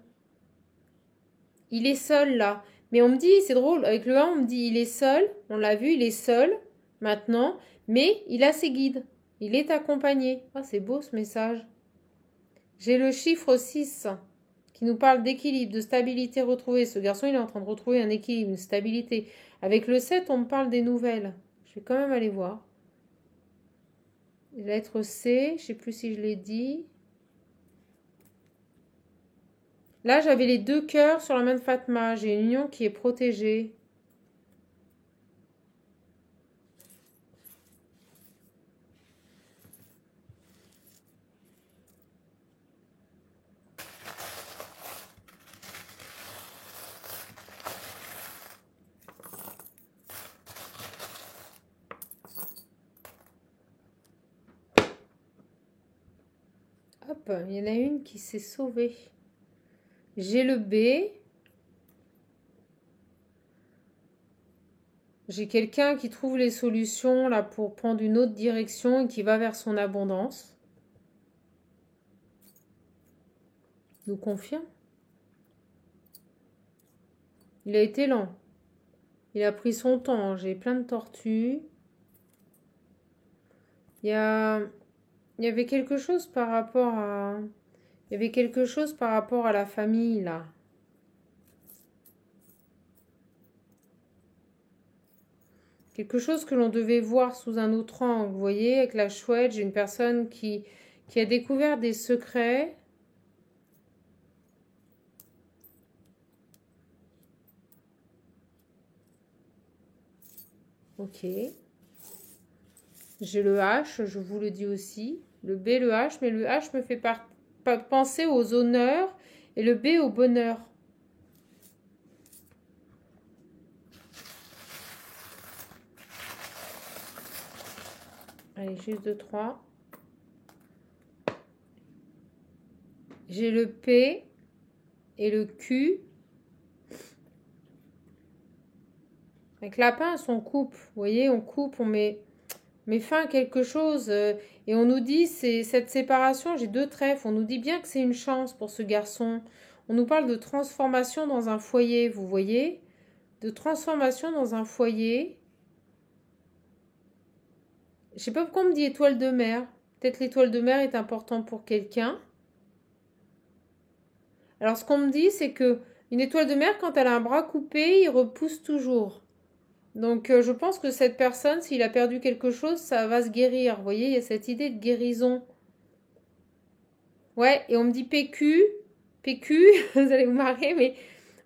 Il est seul, là. Mais on me dit, c'est drôle, avec le 1, on me dit, il est seul. On l'a vu, il est seul, maintenant. Mais il a ses guides. Il est accompagné. Oh, c'est beau, ce message. J'ai le chiffre 6, qui nous parle d'équilibre, de stabilité retrouvée. Ce garçon, il est en train de retrouver un équilibre, une stabilité. Avec le 7, on me parle des nouvelles. Je vais quand même aller voir. Lettre C, je ne sais plus si je l'ai dit. Là, j'avais les 2 cœurs sur la main de Fatma. J'ai une union qui est protégée. Hop, il y en a une qui s'est sauvée. J'ai le B. J'ai quelqu'un qui trouve les solutions là pour prendre une autre direction et qui va vers son abondance. Nous confirme. Il a été lent. Il a pris son temps. J'ai plein de tortues. Il y a, il y avait quelque chose par rapport à... Il y avait quelque chose par rapport à la famille, là. Quelque chose que l'on devait voir sous un autre angle. Vous voyez, avec la chouette, j'ai une personne qui a découvert des secrets. Ok. J'ai le H, je vous le dis aussi. Le B, le H, mais le H me fait penser aux honneurs et le B au bonheur. Allez, juste 2, 3. J'ai le P et le Q. Avec la pince, on coupe. Vous voyez, on coupe, on met fin à quelque chose. Et on nous dit, c'est cette séparation, j'ai 2 trèfles. On nous dit bien que c'est une chance pour ce garçon. On nous parle de transformation dans un foyer, vous voyez? De transformation dans un foyer. Je sais pas pourquoi on me dit étoile de mer. Peut-être l'étoile de mer est importante pour quelqu'un. Alors, ce qu'on me dit, c'est que une étoile de mer, quand elle a un bras coupé, il repousse toujours. Donc, je pense que cette personne, s'il a perdu quelque chose, ça va se guérir. Vous voyez, il y a cette idée de guérison. Ouais, et on me dit PQ, vous allez vous marrer, mais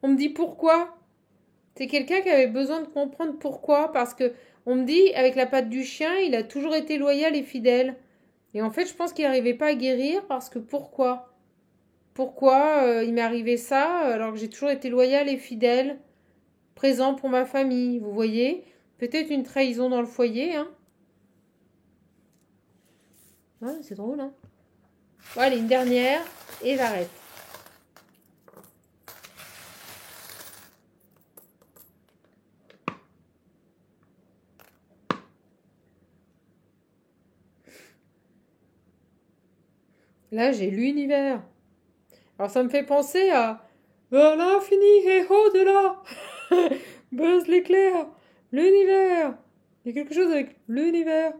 on me dit pourquoi. C'est quelqu'un qui avait besoin de comprendre pourquoi, parce que on me dit, avec la patte du chien, il a toujours été loyal et fidèle. Et en fait, je pense qu'il n'arrivait pas à guérir, parce que pourquoi? Pourquoi il m'est arrivé ça, alors que j'ai toujours été loyal et fidèle, présent pour ma famille, vous voyez? Peut-être une trahison dans le foyer, hein. Ouais, c'est drôle, hein. Bon, allez, une dernière, et j'arrête. Là, j'ai l'univers. Alors, ça me fait penser à vers l'infini et au-delà. Buzz l'éclair, l'univers. Il y a quelque chose avec l'univers.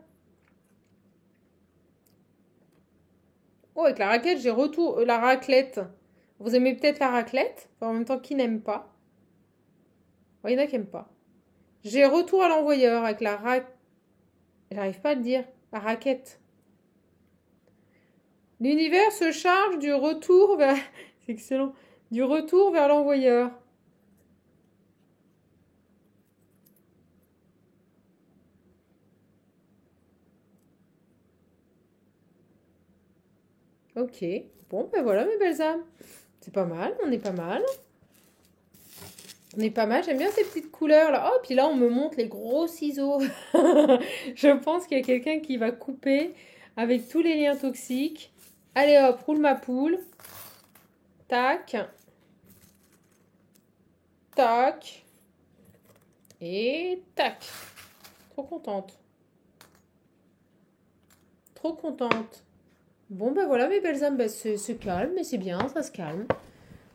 Oh, avec la raquette, j'ai retour la raclette. Vous aimez peut-être la raclette? Enfin, en même temps, qui n'aime pas? Il y en a qui n'aiment pas. J'ai retour à l'envoyeur avec la J'arrive pas à le dire. La raquette. L'univers se charge du retour vers... C'est excellent. Du retour vers l'envoyeur. Ok. Bon, ben voilà mes belles âmes. C'est pas mal, on est pas mal. On est pas mal, j'aime bien ces petites couleurs là. Oh, puis là on me montre les gros ciseaux. Je pense qu'il y a quelqu'un qui va couper avec tous les liens toxiques. Allez hop, roule ma poule. Tac. Tac. Et tac. Trop contente. Trop contente. Bon ben voilà mes belles âmes, ben, c'est calme, mais c'est bien, ça se calme.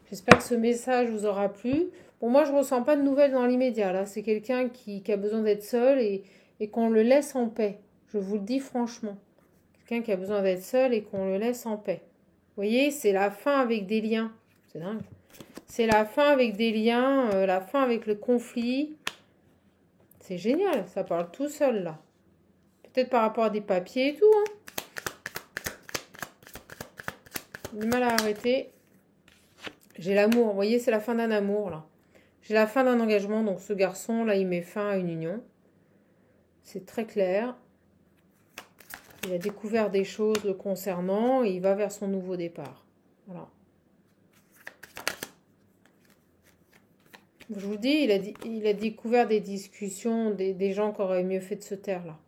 J'espère que ce message vous aura plu. Bon, moi, je ne ressens pas de nouvelles dans l'immédiat. Là, c'est quelqu'un qui a besoin d'être seul et qu'on le laisse en paix. Je vous le dis franchement. Quelqu'un qui a besoin d'être seul et qu'on le laisse en paix. Vous voyez, c'est la fin avec des liens. C'est dingue. C'est la fin avec des liens, la fin avec le conflit. C'est génial, ça parle tout seul là. Peut-être par rapport à des papiers et tout. Hein. Du mal à arrêter. J'ai l'amour, vous voyez, c'est la fin d'un amour là. J'ai la fin d'un engagement, donc ce garçon là, il met fin à une union. C'est très clair. Il a découvert des choses le concernant et il va vers son nouveau départ. Voilà. Je vous dis, il a découvert des discussions, des gens qui auraient mieux fait de se taire là.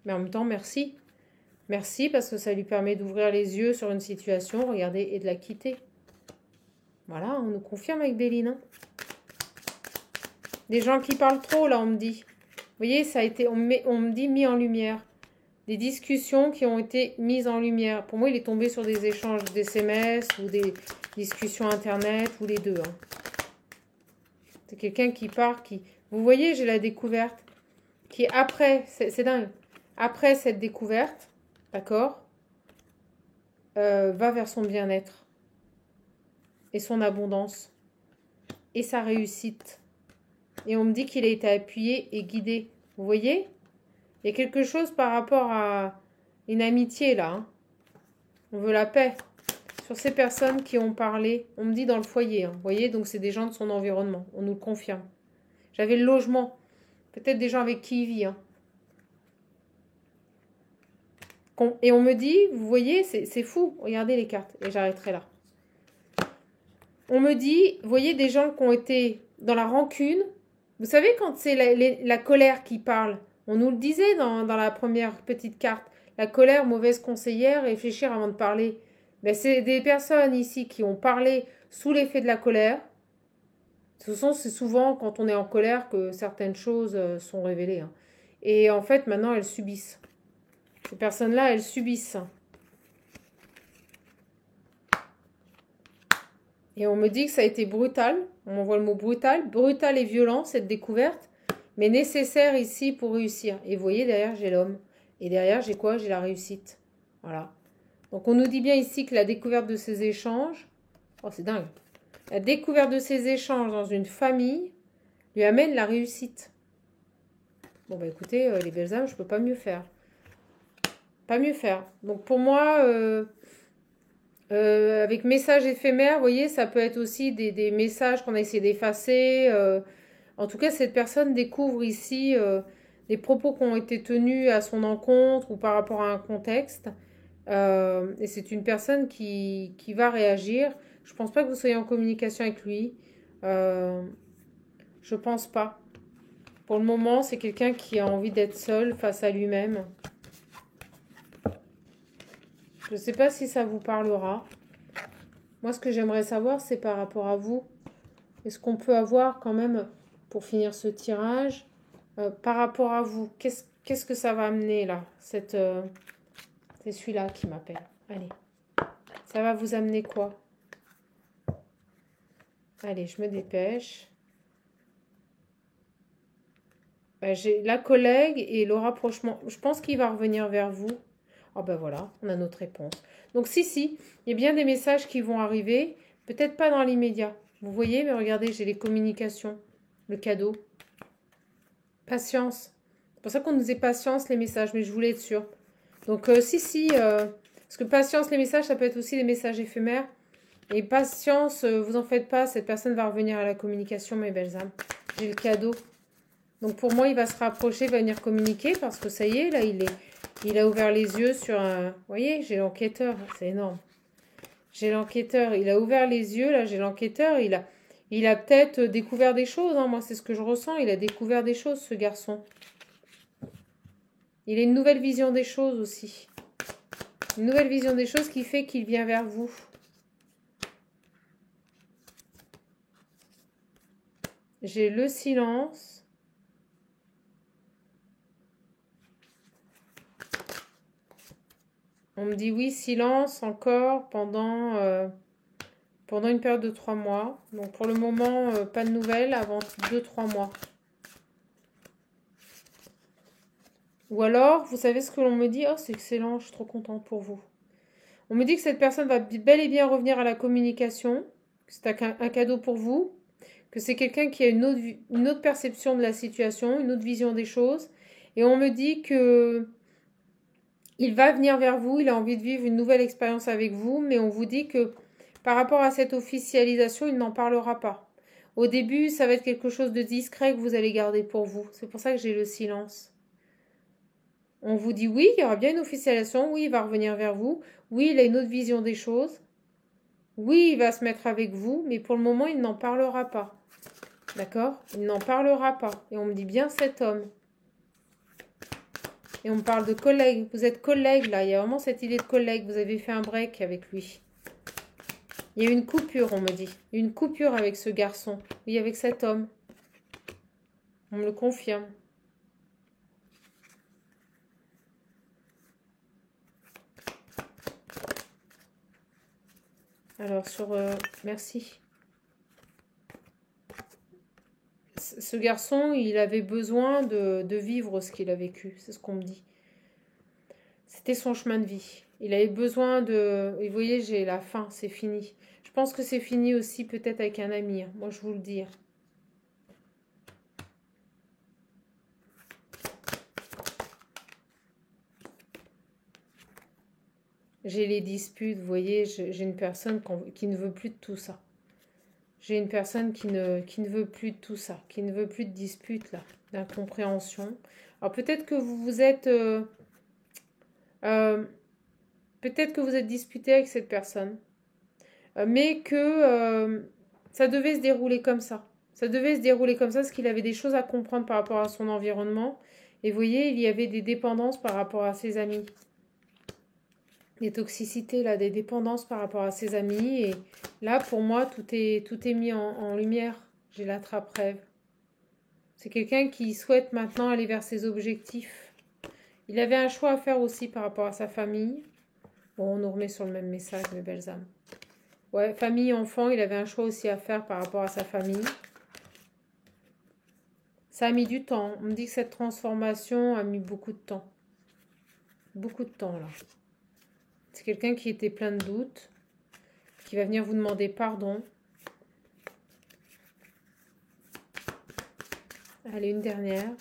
Mais en même temps, merci. Merci parce que ça lui permet d'ouvrir les yeux sur une situation, regardez, et de la quitter. Voilà, on nous confirme avec Béline. Hein. Des gens qui parlent trop, là, on me dit. Vous voyez, ça a été, on me dit mis en lumière. Des discussions qui ont été mises en lumière. Pour moi, il est tombé sur des échanges d'SMS ou des discussions Internet ou les deux. Hein. C'est quelqu'un qui part, qui... Vous voyez, j'ai la découverte. Qui après, c'est dingue. après cette découverte, d'accord, va vers son bien-être et son abondance et sa réussite. Et on me dit qu'il a été appuyé et guidé. Vous voyez? Il y a quelque chose par rapport à une amitié là. Hein. On veut la paix. Sur ces personnes qui ont parlé, on me dit dans le foyer. Hein. Vous voyez? Donc c'est des gens de son environnement. On nous le confirme. J'avais le logement. Peut-être des gens avec qui il vit. Hein. Et on me dit, vous voyez, c'est fou. Regardez les cartes. Et j'arrêterai là. On me dit, vous voyez, des gens qui ont été dans la rancune. Vous savez, quand c'est la colère qui parle, on nous le disait dans la première petite carte. La colère, mauvaise conseillère, réfléchir avant de parler. Mais c'est des personnes ici qui ont parlé sous l'effet de la colère. C'est souvent quand on est en colère que certaines choses sont révélées. Hein. Et en fait, maintenant, elles subissent. Ces personnes-là, elles subissent. Et on me dit que ça a été brutal. On m'envoie le mot brutal. Brutal et violent, cette découverte. Mais nécessaire ici pour réussir. Et vous voyez, derrière, j'ai l'homme. Et derrière, j'ai quoi? J'ai la réussite. Voilà. Donc, on nous dit bien ici que la découverte de ces échanges... Oh, c'est dingue. La découverte de ces échanges dans une famille lui amène la réussite. Bon, bah écoutez, les belles âmes, je peux pas mieux faire. Pas mieux faire. Donc, pour moi... avec messages éphémères, vous voyez, ça peut être aussi des messages qu'on a essayé d'effacer. En tout cas, cette personne découvre ici des propos qui ont été tenus à son encontre ou par rapport à un contexte. Et c'est une personne qui va réagir. Je pense pas que vous soyez en communication avec lui. Je pense pas. Pour le moment, c'est quelqu'un qui a envie d'être seul face à lui-même. Je ne sais pas si ça vous parlera. Moi, ce que j'aimerais savoir, c'est par rapport à vous. Est-ce qu'on peut avoir quand même, pour finir ce tirage, par rapport à vous, qu'est-ce que ça va amener là? C'est celui-là qui m'appelle. Allez. Ça va vous amener quoi? Allez, je me dépêche. J'ai la collègue et le rapprochement. Je pense qu'il va revenir vers vous. Ah ben voilà, on a notre réponse. Donc si, il y a bien des messages qui vont arriver, peut-être pas dans l'immédiat. Vous voyez, mais regardez, j'ai les communications, le cadeau. Patience. C'est pour ça qu'on nous disait patience les messages, mais je voulais être sûre. Donc parce que patience les messages, ça peut être aussi des messages éphémères. Et patience, vous en faites pas, cette personne va revenir à la communication, mes belles âmes. J'ai le cadeau. Donc pour moi, il va se rapprocher, va venir communiquer, parce que ça y est, là, il a ouvert les yeux sur un... Vous voyez, j'ai l'enquêteur, c'est énorme. J'ai l'enquêteur, il a ouvert les yeux, là, j'ai l'enquêteur, il a peut-être découvert des choses, hein, moi c'est ce que je ressens, il a découvert des choses, ce garçon. Il a une nouvelle vision des choses aussi. Une nouvelle vision des choses qui fait qu'il vient vers vous. J'ai le silence. On me dit oui, silence encore pendant une période de 3 mois. Donc pour le moment, pas de nouvelles avant 2-3 mois. Ou alors, vous savez ce que l'on me dit? Oh, c'est excellent, je suis trop contente pour vous. On me dit que cette personne va bel et bien revenir à la communication, que c'est un cadeau pour vous, que c'est quelqu'un qui a une autre perception de la situation, une autre vision des choses. Et on me dit que il va venir vers vous, il a envie de vivre une nouvelle expérience avec vous, mais on vous dit que par rapport à cette officialisation, il n'en parlera pas. Au début, ça va être quelque chose de discret que vous allez garder pour vous. C'est pour ça que j'ai le silence. On vous dit oui, il y aura bien une officialisation, oui, il va revenir vers vous, oui, il a une autre vision des choses, oui, il va se mettre avec vous, mais pour le moment, il n'en parlera pas. D'accord? Il n'en parlera pas. Et on me dit bien cet homme. Et on me parle de collègue. Vous êtes collègue, là. Il y a vraiment cette idée de collègue. Vous avez fait un break avec lui. Il y a une coupure, on me dit. Une coupure avec ce garçon. Oui, avec cet homme. On me le confirme. Alors, merci. Ce garçon, il avait besoin de vivre ce qu'il a vécu. C'est ce qu'on me dit. C'était son chemin de vie. Il avait besoin de... Et vous voyez, j'ai la fin, c'est fini. Je pense que c'est fini aussi peut-être avec un ami. Moi, je vous le dis. J'ai les disputes, vous voyez, j'ai une personne qui ne veut plus de tout ça. J'ai une personne qui ne veut plus de tout ça, qui ne veut plus de disputes, là, d'incompréhension. Alors peut-être que vous vous êtes... peut-être que vous êtes disputé avec cette personne, mais que ça devait se dérouler comme ça. Ça devait se dérouler comme ça parce qu'il avait des choses à comprendre par rapport à son environnement. Et vous voyez, il y avait des dépendances par rapport à ses amis. Des toxicités, là, des dépendances par rapport à ses amis. Et là, pour moi, tout est mis en lumière. J'ai la trappe-rêve. C'est quelqu'un qui souhaite maintenant aller vers ses objectifs. Il avait un choix à faire aussi par rapport à sa famille. Bon, on nous remet sur le même message, mes belles âmes. Ouais, famille, enfant, il avait un choix aussi à faire par rapport à sa famille. Ça a mis du temps. On me dit que cette transformation a mis beaucoup de temps. Beaucoup de temps, là. C'est quelqu'un qui était plein de doutes, qui va venir vous demander pardon. Allez, une dernière.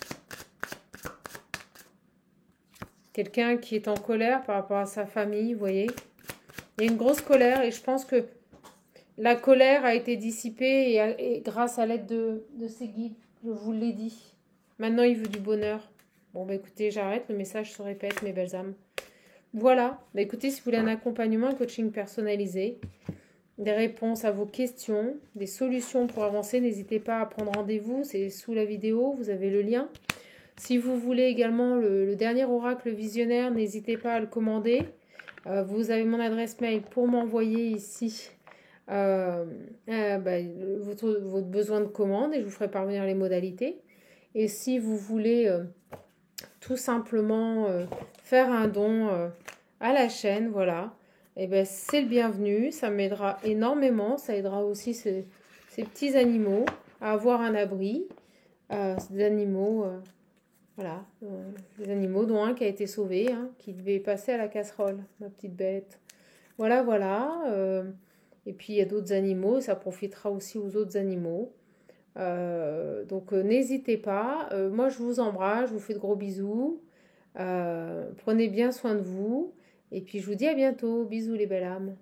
Quelqu'un qui est en colère par rapport à sa famille, vous voyez. Il y a une grosse colère et je pense que la colère a été dissipée et grâce à l'aide de ses guides, je vous l'ai dit. Maintenant, il veut du bonheur. Bon, bah écoutez, j'arrête, le message se répète, mes belles âmes. Voilà, bah écoutez, si vous voulez un accompagnement, un coaching personnalisé, des réponses à vos questions, des solutions pour avancer, n'hésitez pas à prendre rendez-vous, c'est sous la vidéo, vous avez le lien. Si vous voulez également le dernier oracle visionnaire, n'hésitez pas à le commander. Vous avez mon adresse mail pour m'envoyer ici votre besoin de commande et je vous ferai parvenir les modalités. Et si vous voulez tout simplement faire un don à la chaîne, voilà, et ben c'est le bienvenu, ça m'aidera énormément, ça aidera aussi ces petits animaux à avoir un abri, des animaux, voilà, des animaux dont un qui a été sauvé, hein, qui devait passer à la casserole, ma petite bête. Voilà, voilà, et puis il y a d'autres animaux, ça profitera aussi aux autres animaux. Donc n'hésitez pas, moi je vous embrasse, je vous fais de gros bisous, prenez bien soin de vous et puis je vous dis à bientôt, bisous les belles âmes.